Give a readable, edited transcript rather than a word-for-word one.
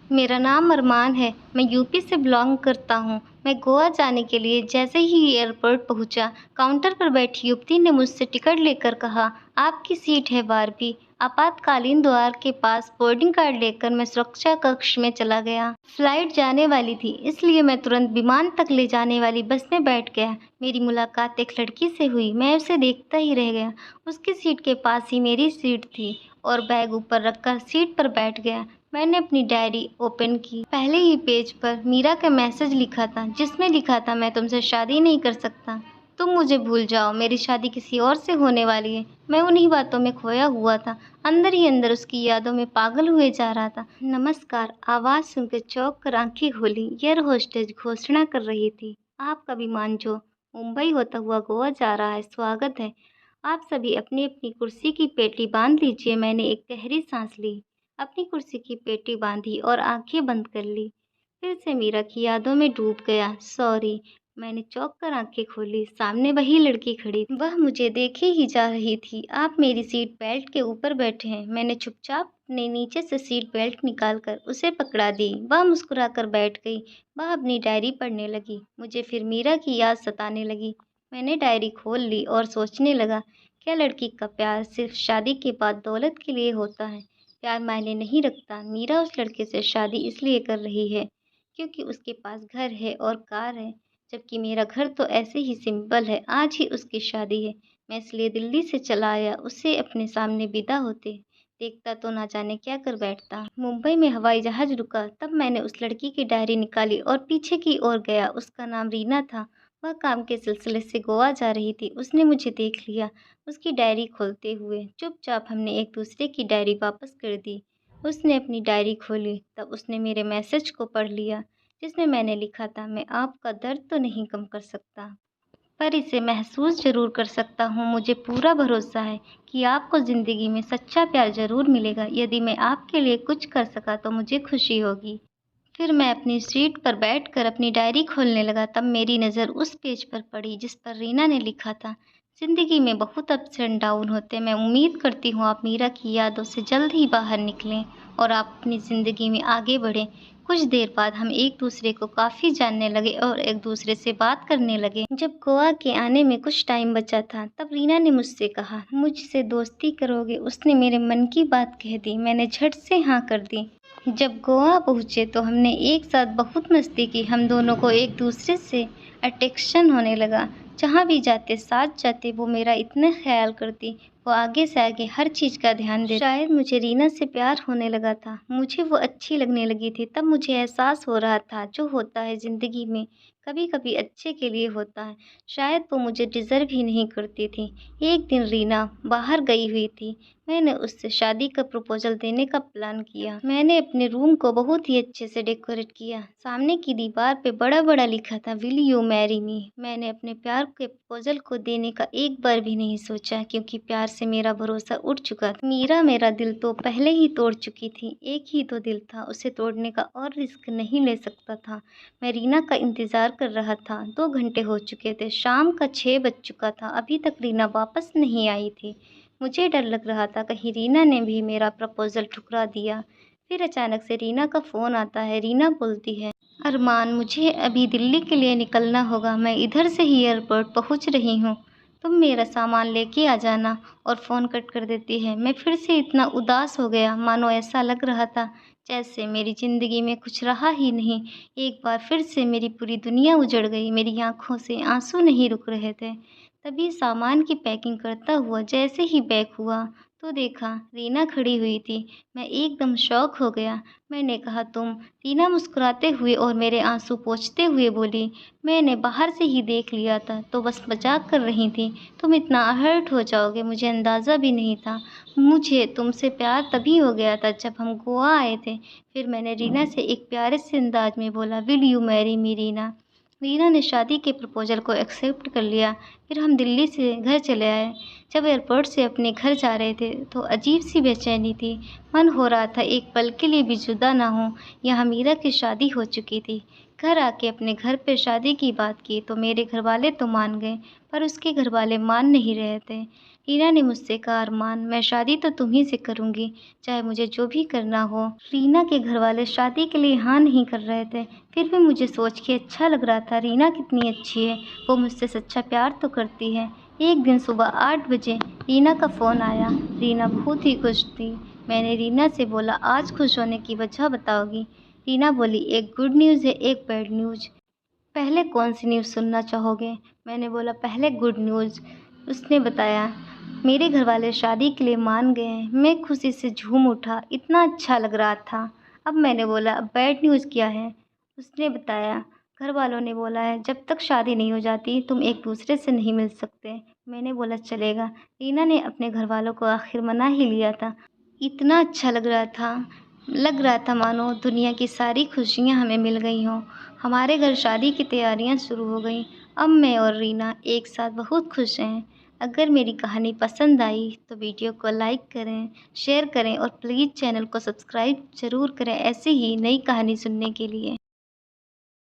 मेरा नाम अरमान है। मैं यूपी से बिलॉन्ग करता हूँ। मैं गोवा जाने के लिए जैसे ही एयरपोर्ट पहुँचा, काउंटर पर बैठी युवती ने मुझसे टिकट लेकर कहा, आपकी सीट है बारहवीं। आपातकालीन द्वार के पास बोर्डिंग कार्ड लेकर मैं सुरक्षा कक्ष में चला गया। फ्लाइट जाने वाली थी, इसलिए मैं तुरंत विमान तक ले जाने वाली बस में बैठ गया। मेरी मुलाकात एक लड़की से हुई। मैं उसे देखता ही रह गया। उसकी सीट के पास ही मेरी सीट थी और बैग ऊपर रखकर सीट पर बैठ गया। मैंने अपनी डायरी ओपन की। पहले ही पेज पर मीरा का मैसेज लिखा था, जिसमें लिखा था, मैं तुमसे शादी नहीं कर सकता। तुम मुझे भूल जाओ, मेरी शादी किसी और से होने वाली है। मैं उन्हीं बातों में खोया हुआ था, अंदर ही अंदर उसकी यादों में पागल हुए जा रहा था। नमस्कार, आवाज़ सुनकर चौंक कर आंखें खोली। एयर होस्टेस घोषणा कर रही थी, आपका विमान जो मुंबई होता हुआ गोवा जा रहा है, स्वागत है। आप सभी अपनी अपनी कुर्सी की पेटी बांध लीजिए। मैंने एक गहरी सांस ली, अपनी कुर्सी की पेटी बांधी और आंखें बंद कर ली। फिर से मीरा की यादों में डूब गया। सॉरी, मैंने चौंक कर आंखें खोली। सामने वही लड़की खड़ी, वह मुझे देखे ही जा रही थी। आप मेरी सीट बेल्ट के ऊपर बैठे हैं। मैंने चुपचाप अपने नीचे से सीट बेल्ट निकालकर उसे पकड़ा दी। वह मुस्कुराकर बैठ गई। वह अपनी डायरी पढ़ने लगी। मुझे फिर मीरा की याद सताने लगी। मैंने डायरी खोल ली और सोचने लगा, क्या लड़की का प्यार सिर्फ शादी के बाद दौलत के लिए होता है? प्यार मायने नहीं रखता। मीरा उस लड़के से शादी इसलिए कर रही है क्योंकि उसके पास घर है और कार है, जबकि मेरा घर तो ऐसे ही सिंपल है। आज ही उसकी शादी है। मैं इसलिए दिल्ली से चला आया, उसे अपने सामने विदा होते देखता तो ना जाने क्या कर बैठता। मुंबई में हवाई जहाज रुका, तब मैंने उस लड़की की डायरी निकाली और पीछे की ओर गया। उसका नाम रीना था। वह काम के सिलसिले से गोवा जा रही थी। उसने मुझे देख लिया। उसकी डायरी खोलते हुए चुपचाप हमने एक दूसरे की डायरी वापस कर दी। उसने अपनी डायरी खोली, तब उसने मेरे मैसेज को पढ़ लिया, जिसमें मैंने लिखा था, मैं आपका दर्द तो नहीं कम कर सकता, पर इसे महसूस ज़रूर कर सकता हूँ। मुझे पूरा भरोसा है कि आपको ज़िंदगी में सच्चा प्यार ज़रूर मिलेगा। यदि मैं आपके लिए कुछ कर सका तो मुझे खुशी होगी। फिर मैं अपनी सीट पर बैठकर अपनी डायरी खोलने लगा। तब मेरी नज़र उस पेज पर पड़ी जिस पर रीना ने लिखा था, ज़िंदगी में बहुत अप्स एंड डाउन होते हैं। मैं उम्मीद करती हूँ आप मीरा की यादों से जल्द ही बाहर निकलें और आप अपनी ज़िंदगी में आगे बढ़ें। कुछ देर बाद हम एक दूसरे को काफ़ी जानने लगे और एक दूसरे से बात करने लगे। जब गोवा के आने में कुछ टाइम बचा था, तब रीना ने मुझसे कहा, मुझसे दोस्ती करोगे? उसने मेरे मन की बात कह दी। मैंने झट से हाँ कर दी। जब गोवा पहुँचे तो हमने एक साथ बहुत मस्ती की। हम दोनों को एक दूसरे से अट्रैक्शन होने लगा। जहाँ भी जाते साथ जाते। वो मेरा इतना ख्याल करती, वो आगे से आगे हर चीज़ का ध्यान देती। शायद मुझे रीना से प्यार होने लगा था। मुझे वो अच्छी लगने लगी थी। तब मुझे एहसास हो रहा था, जो होता है ज़िंदगी में कभी कभी अच्छे के लिए होता है। शायद वो मुझे डिज़र्व ही नहीं करती थी। एक दिन रीना बाहर गई हुई थी। मैंने उससे शादी का प्रपोजल देने का प्लान किया। मैंने अपने रूम को बहुत ही अच्छे से डेकोरेट किया। सामने की दीवार पे बड़ा बड़ा लिखा था, विल यू मैरी मी। मैंने अपने प्यार के प्रपोजल को देने का एक बार भी नहीं सोचा, क्योंकि प्यार से मेरा भरोसा उठ चुका था। मीरा मेरा दिल तो पहले ही तोड़ चुकी थी। एक ही तो दिल था, उसे तोड़ने का और रिस्क नहीं ले सकता था। मैं रीना का इंतज़ार कर रहा था। 2 घंटे हो चुके थे। शाम का 6 बज चुका था। अभी तक रीना वापस नहीं आई थी। मुझे डर लग रहा था, कहीं रीना ने भी मेरा प्रपोजल ठुकरा दिया। फिर अचानक से रीना का फ़ोन आता है। रीना बोलती है, अरमान, मुझे अभी दिल्ली के लिए निकलना होगा। मैं इधर से ही एयरपोर्ट पहुंच रही हूँ। तुम मेरा सामान लेके आ जाना। और फ़ोन कट कर देती है। मैं फिर से इतना उदास हो गया, मानो ऐसा लग रहा था जैसे मेरी ज़िंदगी में कुछ रहा ही नहीं। एक बार फिर से मेरी पूरी दुनिया उजड़ गई। मेरी आंखों से आंसू नहीं रुक रहे थे। तभी सामान की पैकिंग करता हुआ जैसे ही बैग हुआ तो देखा रीना खड़ी हुई थी। मैं एकदम शॉक हो गया। मैंने कहा, तुम? रीना मुस्कुराते हुए और मेरे आंसू पोंछते हुए बोली, मैंने बाहर से ही देख लिया था, तो बस मजाक कर रही थी। तुम इतना हर्ट हो जाओगे मुझे अंदाज़ा भी नहीं था। मुझे तुमसे प्यार तभी हो गया था जब हम गोवा आए थे। फिर मैंने रीना से एक प्यारे से अंदाज में बोला, will you marry me Reena. Reena ने शादी के प्रपोजल को एक्सेप्ट कर लिया। फिर हम दिल्ली से घर चले आए। जब एयरपोर्ट से अपने घर जा रहे थे तो अजीब सी बेचैनी थी। मन हो रहा था एक पल के लिए भी जुदा ना हो। यहाँ मीरा की शादी हो चुकी थी। घर आके अपने घर पे शादी की बात की तो मेरे घर वाले तो मान गए, पर उसके घर वाले मान नहीं रहे थे। रीना ने मुझसे कहा, अरमान, मैं शादी तो तुम्ही से करूँगी, चाहे मुझे जो भी करना हो। रीना के घरवाले शादी के लिए हाँ नहीं कर रहे थे, फिर भी मुझे सोच के अच्छा लग रहा था। रीना कितनी अच्छी है, वो मुझसे सच्चा प्यार तो करती है। एक दिन सुबह 8 बजे रीना का फ़ोन आया। रीना बहुत ही खुश थी। मैंने रीना से बोला, आज खुश होने की वजह बताओगी? रीना बोली, एक गुड न्यूज़ है, एक बैड न्यूज़। पहले कौन सी न्यूज़ सुनना चाहोगे? मैंने बोला, पहले गुड न्यूज़। उसने बताया, मेरे घरवाले शादी के लिए मान गए हैं। मैं खुशी से झूम उठा, इतना अच्छा लग रहा था। अब मैंने बोला, अब बैड न्यूज़ क्या है? उसने बताया, घर वालों ने बोला है जब तक शादी नहीं हो जाती तुम एक दूसरे से नहीं मिल सकते। मैंने बोला, चलेगा। रीना ने अपने घर वालों को आखिर मना ही लिया था। इतना अच्छा लग रहा था मानो दुनिया की सारी खुशियाँ हमें मिल गई हों। हमारे घर शादी की तैयारियां शुरू हो गईं। अब मैं और रीना एक साथ बहुत खुश हैं। अगर मेरी कहानी पसंद आई तो वीडियो को लाइक करें, शेयर करें और प्लीज़ चैनल को सब्सक्राइब ज़रूर करें ऐसी ही नई कहानी सुनने के लिए।